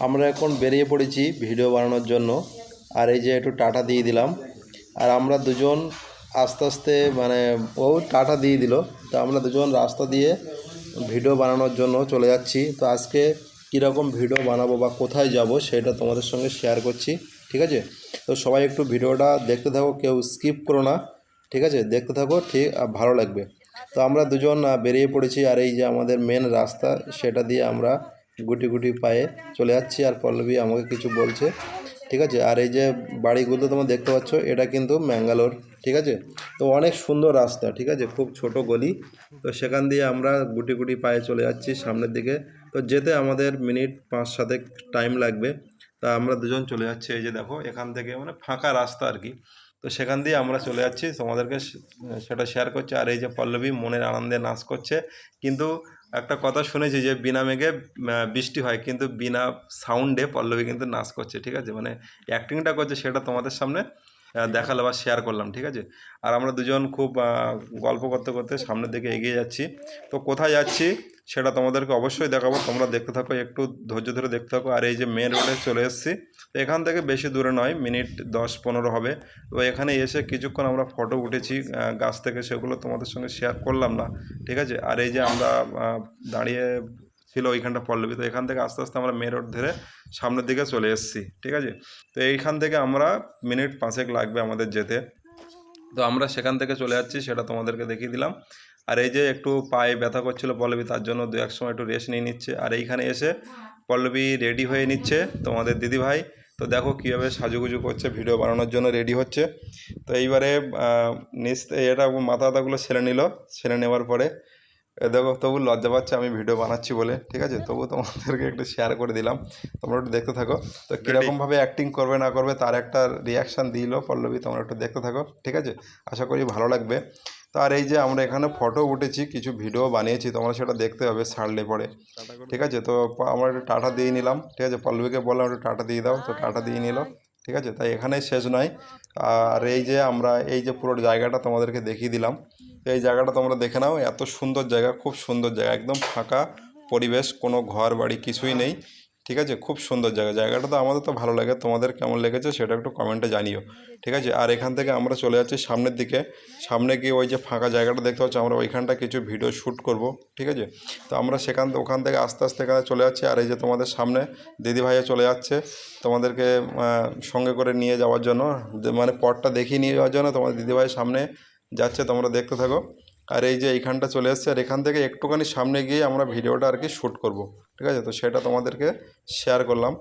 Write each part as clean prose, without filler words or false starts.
আমরা এখন বেরিয়ে পড়েছি ভিডিও বানানোর জন্য। আর এই যে একটু টাটা দিয়ে দিলাম, আর আমরা দুজন আস্তে আস্তে মানে ও টাটা দিয়ে দিল, তো আমরা দুজন রাস্তা দিয়ে ভিডিও বানানোর জন্য চলে যাচ্ছি। তো আজকে কীরকম ভিডিও বানাবো বা কোথায় যাব সেটা তোমাদের সঙ্গে শেয়ার করছি, ঠিক আছে? তো সবাই একটু ভিডিওটা দেখতে থাকো, কেউ স্কিপ করো না, ঠিক আছে? দেখতে থাকো, ঠিক ভালো লাগবে। তো আমরা দুজন বেরিয়ে পড়েছি, আর এই যে আমাদের মেন রাস্তা সেটা দিয়ে আমরা গুটি গুটি পায়ে চলে যাচ্ছি। আর পল্লবী আমাকে কিছু বলছে, ঠিক আছে? আর এই যে বাড়িগুলো তোমরা দেখতে পাচ্ছ, এটা কিন্তু ম্যাঙ্গালোর, ঠিক আছে? তো অনেক সুন্দর রাস্তা, ঠিক আছে? খুব ছোট গলি। তো সেখান দিয়ে আমরা গুটি গুটি পায়ে চলে যাচ্ছি সামনের দিকে। তো যেতে আমাদের মিনিট 5-7 টাইম লাগবে। তা আমরা দুজন চলে যাচ্ছি, এই যে দেখো এখান থেকে মানে ফাঁকা রাস্তা আর কি। তো সেখান দিয়ে আমরা চলে যাচ্ছি, তোমাদেরকে সেটা শেয়ার করছি। আর এই যে পল্লবী মনের আনন্দে নাচ করছে। কিন্তু একটা কথা শুনেছি যে বিনা মেঘে বৃষ্টি হয়, কিন্তু বিনা সাউন্ডে পল্লবী কিন্তু নাচ করছে, ঠিক আছে? মানে অ্যাক্টিংটা করছে, সেটা তোমাদের সামনে দেখালো বা শেয়ার করলাম, ঠিক আছে? আর আমরা দুজন খুব গল্প করতে করতে সামনের দিকে এগিয়ে যাচ্ছি। তো কোথায় যাচ্ছি সেটা তোমাদেরকে অবশ্যই দেখাবো, তোমরা দেখতে থাকো, একটু ধৈর্য ধরে দেখতে থাকো। আর এই যে মেন রোডে চলে এসেছি, তো এখান থেকে বেশি দূরে নয়, মিনিট 10-15 হবে। তো এখানে এসে কিছুক্ষণ আমরা ফটো উঠেছি গাছ থেকে, সেগুলো তোমাদের সঙ্গে শেয়ার করলাম না, ঠিক আছে? আর এই যে আমরা দাঁড়িয়ে ছিল ওইখানটা পল্লবী, তো এখান থেকে আস্তে আস্তে আমরা মেন রোড ধরে সামনের দিকে চলে এসেছি, ঠিক আছে? তো এইখান থেকে আমরা মিনিট 5 লাগবে আমাদের যেতে। তো আমরা সেখান থেকে চলে যাচ্ছি, সেটা তোমাদেরকে দেখিয়ে দিলাম। আর এই যে একটু পায়ে ব্যথা করছিল পল্লবী, তার জন্য 2-1 সময় একটু রেস্ট নিয়ে নিচ্ছে। আর এইখানে এসে পল্লবী রেডি হয়ে নিচ্ছে, তোমাদের দিদিভাই। তো দেখো কীভাবে সাজুগুজু করছে, ভিডিও বানানোর জন্য রেডি হচ্ছে। তো এইবারে এটা মাথা ব্যথাগুলো সেরে নিল, সেরে নেওয়ার পরে দেখো তবু লজ্জা পাচ্ছে আমি ভিডিও বানাচ্ছি বলে, ঠিক আছে? তবু তোমাদেরকে একটু শেয়ার করে দিলাম, তোমরা একটু দেখতে থাকো। তো কীরকমভাবে অ্যাক্টিং করবে না করবে তার একটা রিয়াকশান দিল পল্লবী, তোমরা একটু দেখতে থাকো, ঠিক আছে? আশা করি ভালো লাগবে। তো আর এই যে আমরা এখানে ফটো উঠেছি, কিছু ভিডিও বানিয়েছি, তোমরা সেটা দেখতে হবে ছাড়লে পরে, ঠিক আছে? তো আমরা একটু টাটা দিয়ে নিলাম, ঠিক আছে? পল্লবীকে বললাম একটু টাটা দিয়ে দাও, তো টাটা দিয়ে নিল, ঠিক আছে? তাই এখানেই শেষ নয়। আর এই যে আমরা এই যে পুরো জায়গাটা তোমাদেরকে দেখিয়ে দিলাম। তো এই জায়গাটা তোমরা দেখে নাও, এত সুন্দর জায়গা, খুব সুন্দর জায়গা, একদম ফাঁকা পরিবেশ, কোনো ঘর বাড়ি কিছুই নেই, ঠিক আছে? খুব সুন্দর জায়গা। জায়গাটা তো আমাদের তো ভালো লাগে, তোমাদের কেমন লেগেছে সেটা একটু কমেন্টে জানিও, ঠিক আছে? আর এখান থেকে আমরা চলে যাচ্ছি সামনের দিকে। সামনে গিয়ে ওই যে ফাঁকা জায়গাটা দেখতে পাচ্ছি, আমরা ওইখানটা কিছু ভিডিও শ্যুট করব, ঠিক আছে? তো আমরা ওখান থেকে আস্তে আস্তে এখানে চলে যাচ্ছি। আর এই যে তোমাদের সামনে দিদিভাইয়া চলে যাচ্ছে তোমাদেরকে সঙ্গে করে নিয়ে যাওয়ার জন্য, মানে পথটা দেখিয়ে নিয়ে যাওয়ার জন্য তোমাদের দিদিভাই সামনে যাচ্ছে, তোমরা দেখতে থাকো। আর এই যে এইখানটা চলে এসছে, আর এখান থেকে একটুখানি সামনে গিয়ে আমরা ভিডিওটা আর কি শ্যুট করব, ঠিক আছে? তো সেটা তোমাদেরকে শেয়ার করলাম।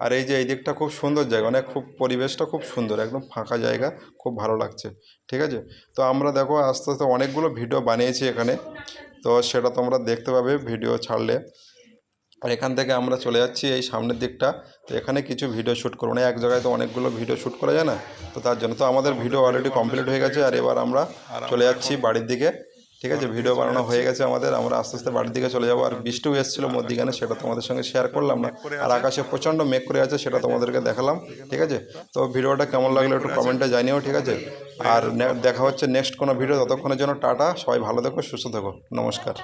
আর এই যে এই দিকটা খুব সুন্দর জায়গা, মানে খুব পরিবেশটা খুব সুন্দর, একদম ফাঁকা জায়গা, খুব ভালো লাগছে, ঠিক আছে? তো আমরা দেখো আস্তে আস্তে অনেকগুলো ভিডিও বানিয়েছি এখানে, তো সেটা তোমরা দেখতে পাবে ভিডিও ছাড়লে। আর এখান থেকে আমরা চলে যাচ্ছি এই সামনের দিকটা। তো এখানে কিছু ভিডিও শ্যুট করবো, না এক জায়গায় তো অনেকগুলো ভিডিও শ্যুট করা যায় না, তো তার জন্য তো আমাদের ভিডিও অলরেডি কমপ্লিট হয়ে গেছে। আর এবার আমরা চলে যাচ্ছি বাড়ির দিকে, ঠিক আছে? ভিডিও বানানো হয়ে গেছে আমাদের, আমরা আস্তে আস্তে বাড়ির দিকে চলে যাবো। আর বৃষ্টিও এসেছিলো মধ্যিখানে, সেটা তোমাদের সঙ্গে শেয়ার করলাম না। আর আকাশে প্রচণ্ড মেঘ করে আছে, সেটা তোমাদেরকে দেখালাম, ঠিক আছে? তো ভিডিওটা কেমন লাগলো একটু কমেন্টে জানিও, ঠিক আছে? আর দেখা হচ্ছে নেক্সট কোনো ভিডিও, ততক্ষণের জন্য টাটা, সবাই ভালো থেকো, সুস্থ থেকো, নমস্কার।